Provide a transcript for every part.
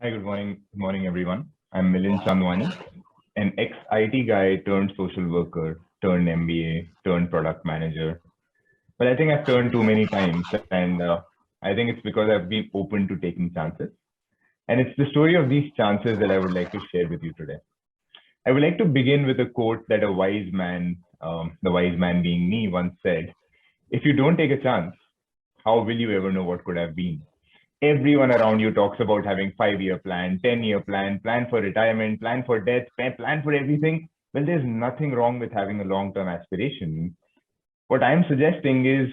Hi, good morning. Good morning, everyone. I'm Milind Chandwani, an ex-IT guy turned social worker, turned MBA, turned product manager. But I think I've turned too many times, and I think it's because I've been open to taking chances. And it's the story of these chances that I would like to share with you today. I would like to begin with a quote that a wise man, the wise man being me, once said, "If you don't take a chance, how will you ever know what could have been?" Everyone around you talks about having 5-year plan, 10-year plan, plan for retirement, plan for death, plan for everything. Well, there's nothing wrong with having a long-term aspiration. What I'm suggesting is,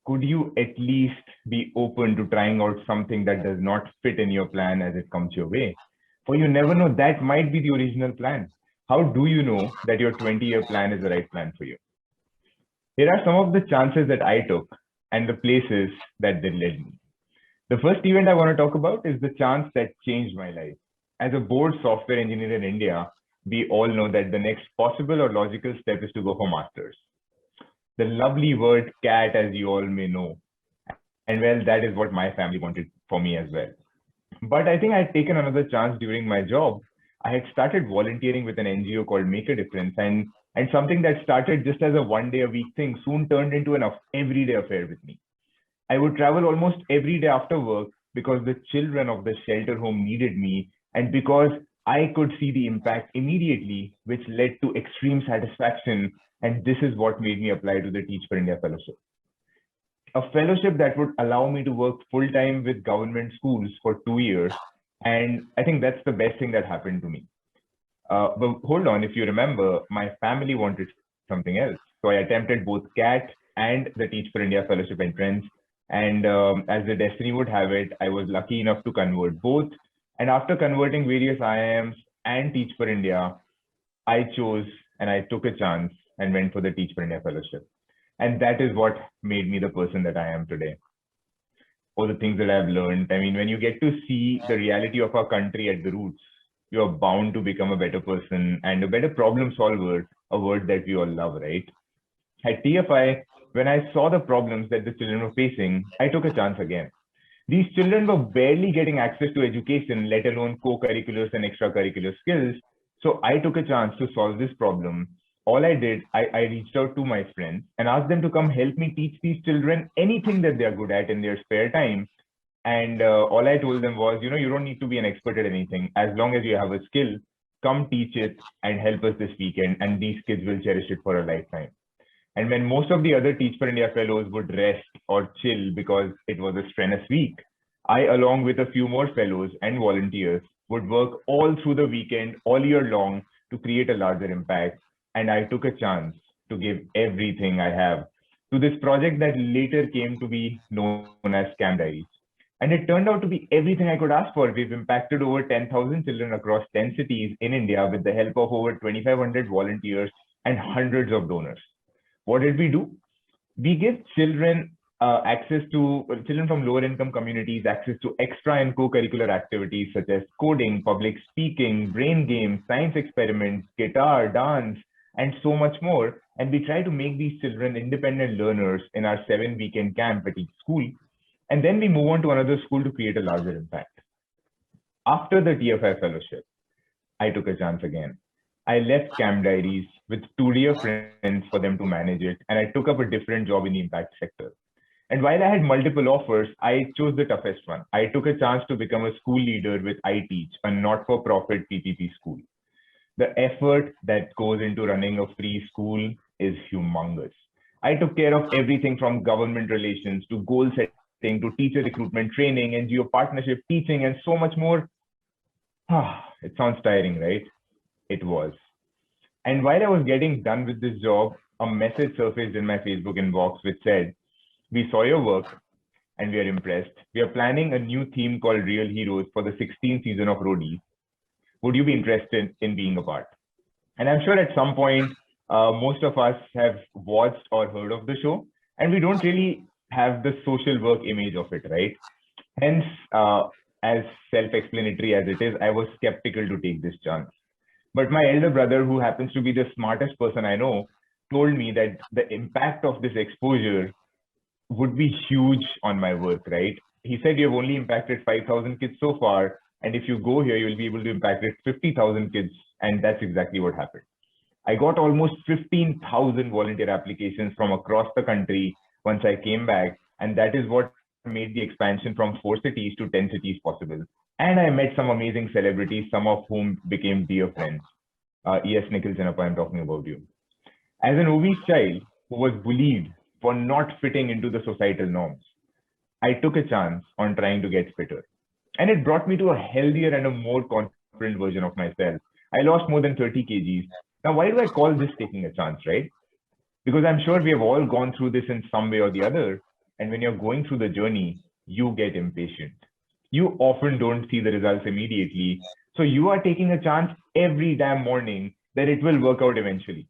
could you at least be open to trying out something that does not fit in your plan as it comes your way? For you never know, that might be the original plan. How do you know that your 20-year plan is the right plan for you? Here are some of the chances that I took and the places that they led me. The first event I want to talk about is the chance that changed my life. As a board software engineer in India, we all know that the next possible or logical step is to go for masters. The lovely word CAT, as you all may know. And well, that is what my family wanted for me as well. But I think I had taken another chance during my job. I had started volunteering with an NGO called Make a Difference, and something that started just as a 1 day a week thing soon turned into an everyday affair with me. I would travel almost every day after work because the children of the shelter home needed me and because I could see the impact immediately, which led to extreme satisfaction. And this is what made me apply to the Teach for India Fellowship. A fellowship that would allow me to work full time with government schools for 2 years. And I think that's the best thing that happened to me. But hold on, if you remember, my family wanted something else. So I attempted both CAT and the Teach for India Fellowship entrance. And as the destiny would have it, I was lucky enough to convert both. And after converting various IIMs and Teach for India, I chose and I took a chance and went for the Teach for India Fellowship. And that is what made me the person that I am today. All the things that I've learned. I mean, when you get to see the reality of our country at the roots, you're bound to become a better person and a better problem solver, a word that we all love, right? At TFI, when I saw the problems that the children were facing, I took a chance again. These children were barely getting access to education, let alone co-curriculars and extracurricular skills. So I took a chance to solve this problem. All I did, I reached out to my friends and asked them to come help me teach these children anything that they are good at in their spare time. And all I told them was, you don't need to be an expert at anything. As long as you have a skill, come teach it and help us this weekend. And these kids will cherish it for a lifetime. And when most of the other Teach for India fellows would rest or chill because it was a strenuous week, I, along with a few more fellows and volunteers, would work all through the weekend, all year long to create a larger impact. And I took a chance to give everything I have to this project that later came to be known as Camp Diaries. And it turned out to be everything I could ask for. We've impacted over 10,000 children across 10 cities in India with the help of over 2,500 volunteers and hundreds of donors. What did we do? We give children children from lower income communities access to extra and co-curricular activities such as coding, public speaking, brain games, science experiments, guitar, dance, and so much more. And we try to make these children independent learners in our 7-weekend camp at each school. And then we move on to another school to create a larger impact. After the TFI fellowship, I took a chance again. I left Camp Diaries with 2 dear friends for them to manage it, and I took up a different job in the impact sector. And while I had multiple offers, I chose the toughest one. I took a chance to become a school leader with iTeach, a not-for-profit PPP school. The effort that goes into running a free school is humongous. I took care of everything from government relations to goal setting to teacher recruitment training, NGO partnership, teaching, and so much more. It sounds tiring, right? It was. And while I was getting done with this job, a message surfaced in my Facebook inbox which said, "We saw your work and we are impressed. We are planning a new theme called Real Heroes for the 16th season of Roadies. Would you be interested in being a part?" And I'm sure at some point, most of us have watched or heard of the show, and we don't really have the social work image of it, right? Hence, as self-explanatory as it is, I was skeptical to take this chance. But my elder brother, who happens to be the smartest person I know, told me that the impact of this exposure would be huge on my work, right? He said, "You've only impacted 5,000 kids so far, And if you go here, you'll be able to impact 50,000 kids. And that's exactly what happened. I got almost 15,000 volunteer applications from across the country once I came back. And that is what made the expansion from 4 cities to 10 cities possible. And I met some amazing celebrities, some of whom became dear friends. Yes, Nikhil Chenappa, I'm talking about you. As an obese child who was bullied for not fitting into the societal norms, I took a chance on trying to get fitter. And it brought me to a healthier and a more confident version of myself. I lost more than 30 kgs. Now, why do I call this taking a chance, right? Because I'm sure we have all gone through this in some way or the other. And when you're going through the journey, you get impatient. You often don't see the results immediately. So you are taking a chance every damn morning that it will work out eventually.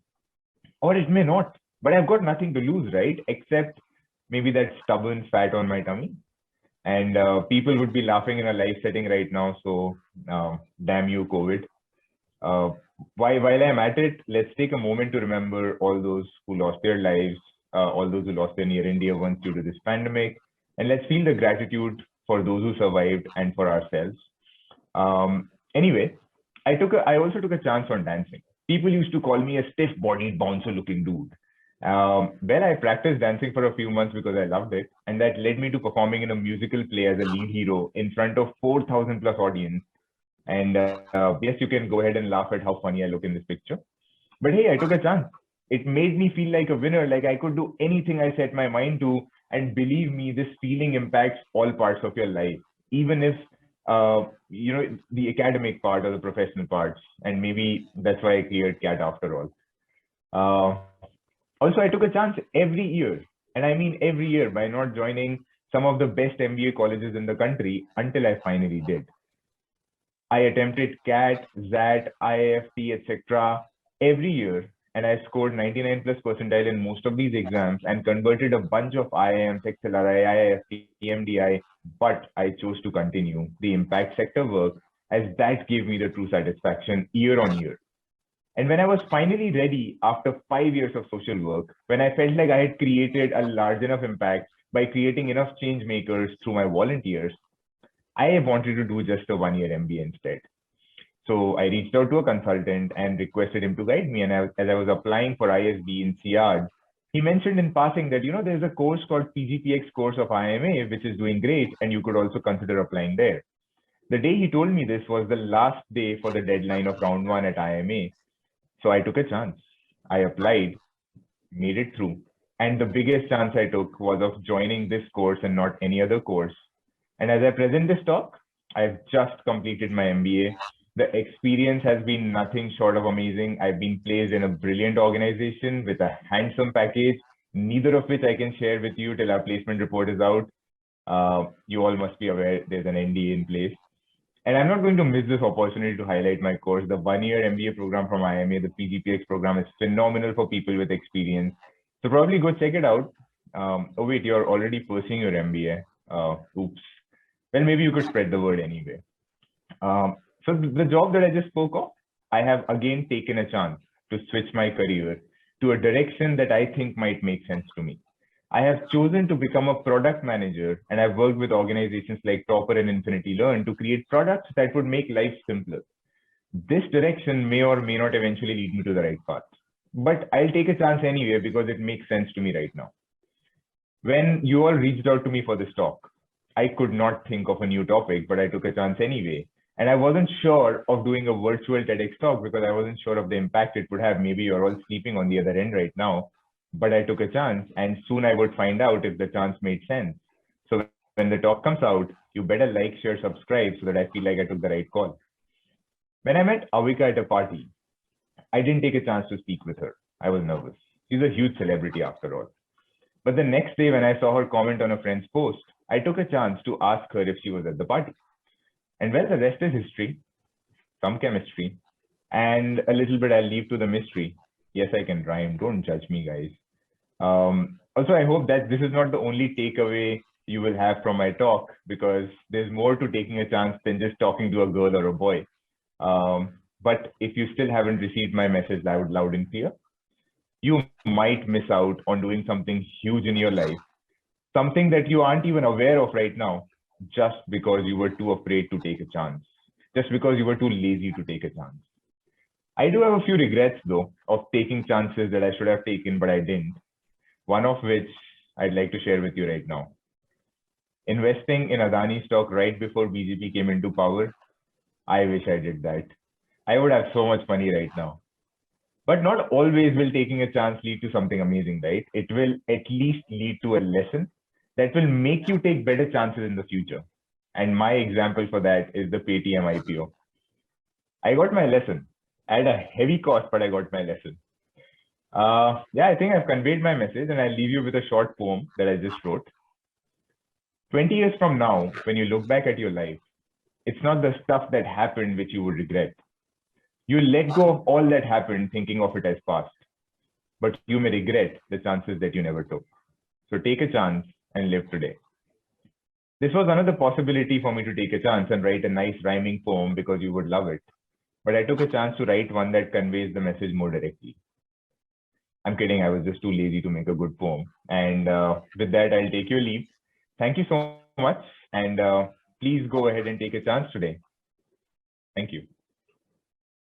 Or it may not. But I've got nothing to lose, right? Except maybe that stubborn fat on my tummy. And people would be laughing in a live setting right now. So damn you, COVID. While I'm at it, let's take a moment to remember all those who lost their lives, all those who lost their near and dear ones due to this pandemic. And let's feel the gratitude for those who survived and for ourselves. Anyway, I also took a chance on dancing. People used to call me a stiff-bodied, bouncer-looking dude. Well, I practiced dancing for a few months because I loved it, and that led me to performing in a musical play as a lead hero in front of 4,000 plus audience. And yes, you can go ahead and laugh at how funny I look in this picture. But hey, I took a chance. It made me feel like a winner, like I could do anything I set my mind to. And believe me, this feeling impacts all parts of your life, even if the academic part or the professional parts. And maybe that's why I cleared CAT after all. Also, I took a chance every year, and I mean every year, by not joining some of the best MBA colleges in the country until I finally did. I attempted CAT, ZAT, IIFT, etc. every year, and I scored 99 plus percentile in most of these exams and converted a bunch of IIMs, XLRI, IIFT, EMDI, but I chose to continue the impact sector work as that gave me the true satisfaction year on year. And when I was finally ready after 5 years of social work, when I felt like I had created a large enough impact by creating enough change makers through my volunteers, I wanted to do just a 1-year MBA instead. So I reached out to a consultant and requested him to guide me. And as I was applying for ISB in CR, he mentioned in passing that, there's a course called PGPX course of IMA, which is doing great, and you could also consider applying there. The day he told me this was the last day for the deadline of round 1 at IMA. So I took a chance. I applied, made it through. And the biggest chance I took was of joining this course and not any other course. And as I present this talk, I've just completed my MBA. The experience has been nothing short of amazing. I've been placed in a brilliant organization with a handsome package, neither of which I can share with you till our placement report is out. You all must be aware there's an NDA in place. And I'm not going to miss this opportunity to highlight my course. The 1-year MBA program from IMA, the PGPX program, is phenomenal for people with experience. So probably go check it out. Oh wait, you're already pursuing your MBA. Oops. Well, maybe you could spread the word anyway. So the job that I just spoke of, I have again taken a chance to switch my career to a direction that I think might make sense to me. I have chosen to become a product manager, and I've worked with organizations like Topper and Infinity Learn to create products that would make life simpler. This direction may or may not eventually lead me to the right path, but I'll take a chance anyway because it makes sense to me right now. When you all reached out to me for this talk, I could not think of a new topic, but I took a chance anyway. And I wasn't sure of doing a virtual TEDx talk because I wasn't sure of the impact it would have. Maybe you're all sleeping on the other end right now, but I took a chance, and soon I would find out if the chance made sense. So when the talk comes out, you better like, share, subscribe so that I feel like I took the right call. When I met Avika at a party, I didn't take a chance to speak with her. I was nervous. She's a huge celebrity after all. But the next day when I saw her comment on a friend's post, I took a chance to ask her if she was at the party. And well, the rest is history, some chemistry, and a little bit I'll leave to the mystery. Yes, I can rhyme. Don't judge me, guys. Also, I hope that this is not the only takeaway you will have from my talk, because there's more to taking a chance than just talking to a girl or a boy. But if you still haven't received my message loud and clear, you might miss out on doing something huge in your life, something that you aren't even aware of right now, just because you were too afraid to take a chance. just because you were too lazy to take a chance. I do have a few regrets though of taking chances that I should have taken, but I didn't. One of which I'd like to share with you right now. Investing in Adani stock right before BJP came into power, I wish I did that. I would have so much money right now. But not always will taking a chance lead to something amazing, right? It will at least lead to a lesson that will make you take better chances in the future. And my example for that is the Paytm IPO. I got my lesson at a heavy cost, but I got my lesson. Yeah, I think I've conveyed my message, and I'll leave you with a short poem that I just wrote. 20 years from now, when you look back at your life, it's not the stuff that happened which you would regret. You let go of all that happened thinking of it as past, but you may regret the chances that you never took. So take a chance and live today. This was another possibility for me to take a chance and write a nice rhyming poem because you would love it. But I took a chance to write one that conveys the message more directly. I'm kidding, I was just too lazy to make a good poem. And with that, I'll take your leave. Thank you so much. And please go ahead and take a chance today. Thank you.